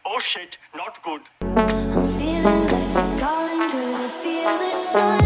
Oh shit, not good. I'm feeling like we're calling, could I feel the sun?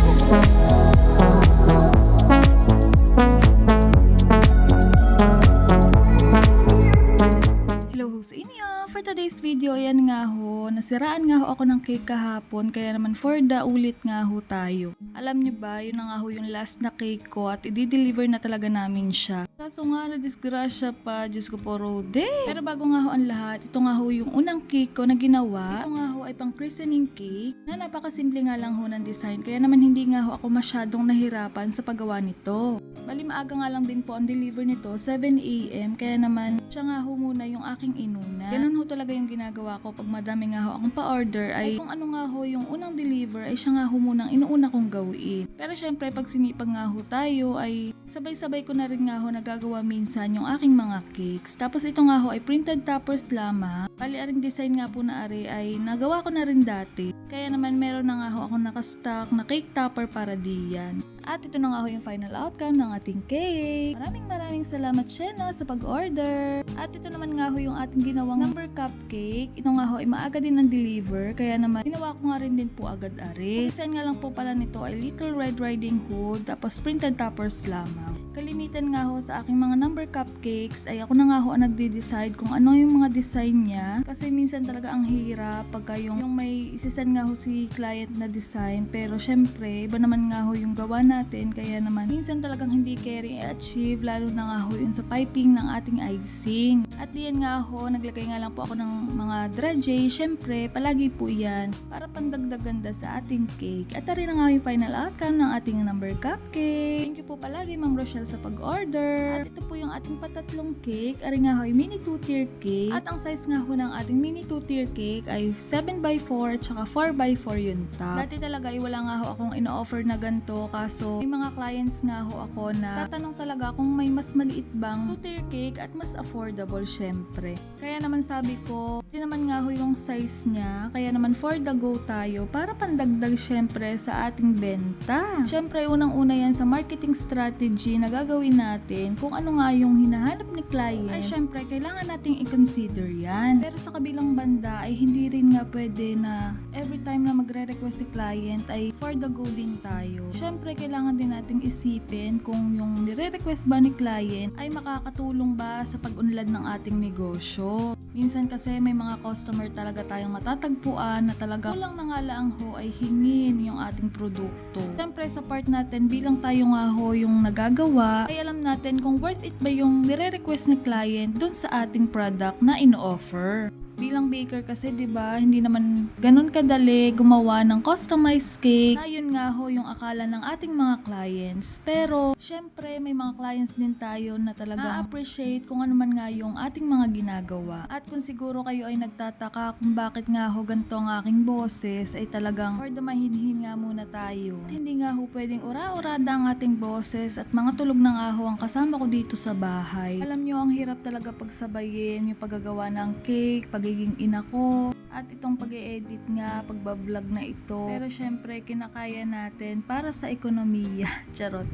Hello ho sa inyo! For today's video, ayan nga ho, nasiraan nga ho ako ng cake kahapon, kaya naman for the ulit nga ho tayo. Alam niyo ba, yun na nga ho yung last na cake ko at i-deliver na talaga namin siya. Kaso nga, na-disgrasya pa, Diyos ko po, Rode. Pero bago nga ho ang lahat, ito nga ho yung unang cake ko na ginawa. Ito nga ho ay pang christening cake, na napakasimple nga lang ho ng design, kaya naman hindi nga ho ako masyadong nahirapan sa paggawa nito. Bali maaga nga lang din po ang deliver nito, 7 AM, kaya naman siya nga ho muna yung aking inuna. Ganun ho talaga yung ginagawa ko pag madami nga ho akong pa-order, ay kung ano nga ho yung unang deliver ay siya nga ho munang inuuna kong gawin. Pero syempre pag sinipag nga ho tayo ay sabay-sabay ko na rin nga ho nagagawa minsan yung aking mga cakes. Tapos ito nga ho ay printed toppers lamang. Bali aring design nga po na ari ay nagawa ko na rin dati. Kaya naman meron na nga ho akong nakastock na cake topper para diyan. At ito na nga ho yung final outcome ng ating cake. Maraming salamat Shena sa pag-order. At ito naman nga ho yung ating ginawang number cupcake. Ito nga ho ay maaga din ang deliver. Kaya naman ginawa ko nga rin din po agad ari. Ang design nga lang po pala nito ay Little Red Riding Hood tapos printed toppers lamang. Kalimitan nga ho sa aking mga number cupcakes ay ako na nga ho ang nagde-decide kung ano yung mga design niya. Kasi minsan talaga ang hirap pagka yung may isisend nga ho si client na design. Pero syempre, iba naman nga ho yung gawa natin. Kaya naman minsan talagang hindi carry i-achieve, lalo na nga ho yun sa piping ng ating icing. At diyan nga ho, naglagay nga lang po ako ng mga dragé. Syempre, palagi po yan para pandagdag ganda sa ating cake. At tari na nga yung final outcome ng ating number cupcake. Thank you po palagi Ma'am Rochelle sa pag-order. At ito po yung ating patatlong cake. Ari nga ho ay mini 2-tier cake. At ang size nga ho ng ating mini 2-tier cake ay 7x4 at saka 4x4 yun top. Dati talaga ay wala nga ho akong ino-offer na ganito, kaso may mga clients nga ho ako na tatanong talaga kung may mas maliit bang 2-tier cake at mas affordable syempre. Kaya naman sabi ko, di naman nga ho yung size niya, kaya naman for the go tayo para pandagdag syempre sa ating benta. Syempre unang-una yan sa marketing strategy na gagawin natin, kung ano nga yung hinahanap ni client, ay syempre kailangan nating i-consider yan. Pero sa kabilang banda ay hindi rin nga pwede na every time na magre-request si client ay for the go din tayo. Syempre kailangan din nating isipin kung yung nire-request ba ni client ay makakatulong ba sa pag-unlad ng ating negosyo. Minsan kasi may mga customer talaga tayong matatagpuan na talaga kulang na nga lang ho ay hingin yung ating produkto. Syempre sa part natin bilang tayo nga ho yung nagagawa, ay alam natin kung worth it ba yung nire-request ni client dun sa ating product na ino-offer. Bilang baker kasi 'di ba, hindi naman ganun kadali gumawa ng customized cake. Ayun nga ho yung akala ng ating mga clients. Pero syempre may mga clients din tayo na talaga appreciate kung ano man nga yung ating mga ginagawa. At kung siguro kayo ay nagtataka kung bakit nga ho ganito ang aking boses, ay talagang for the mahinhin nga muna tayo. At hindi nga ho pwedeng ura-urada ang ating boses at mga tulog na nga ho ang kasama ko dito sa bahay. Alam nyo, ang hirap talaga pagsabayin yung paggagawa ng cake, pagiging ina ko, at itong pag-e-edit nga, pagbablog na ito. Pero syempre, kinakaya natin para sa ekonomiya. Charot.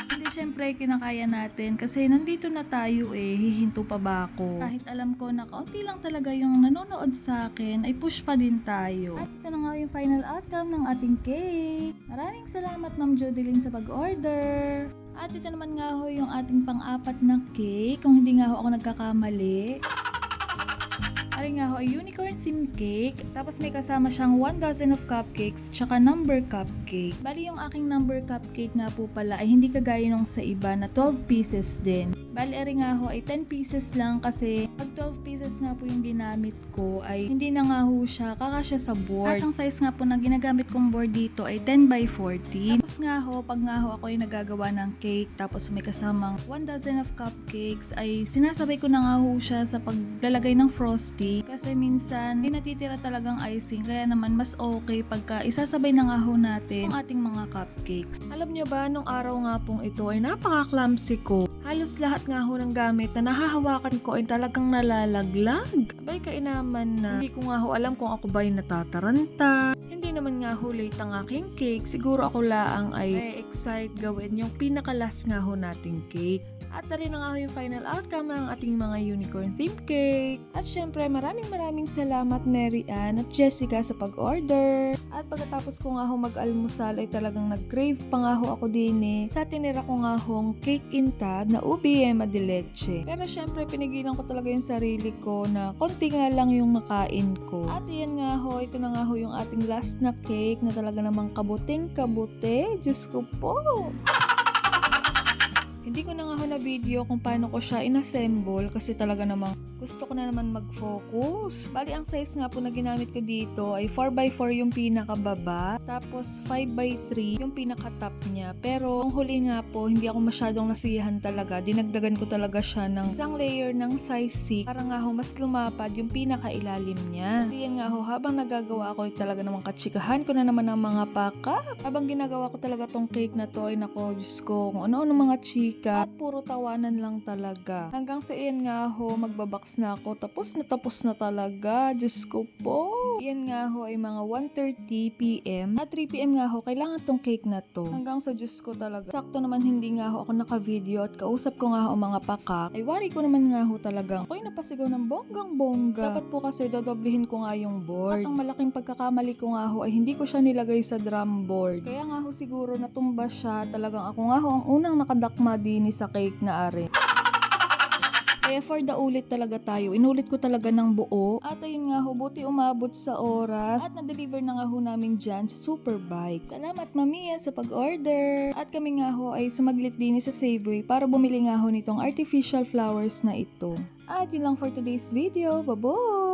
Hindi syempre, kinakaya natin kasi nandito na tayo hihinto pa ba ako? Kahit alam ko na kaunti lang talaga yung nanonood sa akin, ay push pa din tayo. At ito na nga yung final outcome ng ating cake. Maraming salamat Ma'am Jodeline sa pag-order. At ito naman nga ho yung ating pang-apat na cake, kung hindi nga ho ako nagkakamali. Ari nga ho ay unicorn theme cake, tapos may kasama siyang 1 dozen of cupcakes, tsaka number cupcake. Bali yung aking number cupcake nga po pala ay hindi kagaya nung sa iba na 12 pieces din. Bali ari nga ho ay 10 pieces lang kasi pag 12 pieces nga po yung ginamit ko ay hindi na nga ho siya kakasya sa board. At ang size nga po na ginagamit kong board dito ay 10x40. Tapos nga ho, pag nga ho ako ay nagagawa ng cake tapos may kasamang 1 dozen of cupcakes ay sinasabay ko na nga ho siya sa paglalagay ng frosting. Kasi minsan may natitira talagang icing, kaya naman mas okay pagka isasabay na nga ho natin ang ating mga cupcakes. Alam nyo ba, nung araw nga pong ito ay napaka-clumsy ko. Halos lahat lahat nga ho ng gamit na nahahawakan ko ay talagang nalalaglag. Abay kainaman na, hindi ko nga ho alam kung ako ba ay natataranta. Hindi naman nga ho late ang aking cake. Siguro ako laang ay excite gawin yung pinakalas nga ho nating cake. At rin na nga ho yung final outcome ng ating mga unicorn theme cake. At syempre maraming salamat Mary Ann at Jessica sa pag-order. At pagkatapos ko nga ho mag-almusal ay talagang nag-crave pa nga ho ako din sa tinira ko nga hong cake in tab na ubi ema de leche. Pero syempre pinigilan ko talaga yung sarili ko na konti nga lang yung nakain ko. At yan nga ho, ito na nga ho yung ating last na cake na talaga namang kabuting kabute. Diyos ko po! Hindi ko na nga ho na video kung paano ko siya inassemble kasi talaga namang gusto ko na naman mag-focus. Bali, ang size nga po na ginamit ko dito ay 4x4 yung pinakababa, tapos 5x3 yung pinaka-top niya. Pero yung huli nga po, hindi ako masyadong nasiyahan talaga. Dinagdagan ko talaga siya ng isang layer ng size 6 para nga ho mas lumapad yung pinaka-ilalim niya. Kasi yan nga ho, habang nagagawa ko, talaga namang katsikahan ko na naman ang mga pakap. Habang ginagawa ko talaga tong cake na to, ay nako, Diyos ko, kung ano-ano mga chika, at puro tawanan lang talaga. Hanggang sa iyan nga ho, magbabox na ako. Tapos na talaga. Diyos ko po. Iyan nga ho ay mga 1:30 PM. At 3 PM nga ho, kailangan tong cake na to. Hanggang sa Diyos ko talaga. Sakto naman hindi nga ho ako naka-video at kausap ko nga ho ang mga pakak. Ay wari ko naman nga ho talagang ako'y napasigaw ng bonggang-bongga. Dapat po kasi dodoblihin ko nga yung board. At ang malaking pagkakamali ko nga ho ay hindi ko siya nilagay sa drum board. Kaya nga ho siguro natumba siya. Talagang ako nga ho ang unang nakadakma din sa cake na are. Kaya for the ulit talaga tayo. Inulit ko talaga ng buo. At ayun nga ho, buti umabot sa oras. At na-deliver na nga ho namin dyan sa Superbike. Salamat Mamiya sa pag-order. At kami nga ho ay sumaglit din sa Savoy para bumili nga ho nitong artificial flowers na ito. At yun lang for today's video. Bye-bye!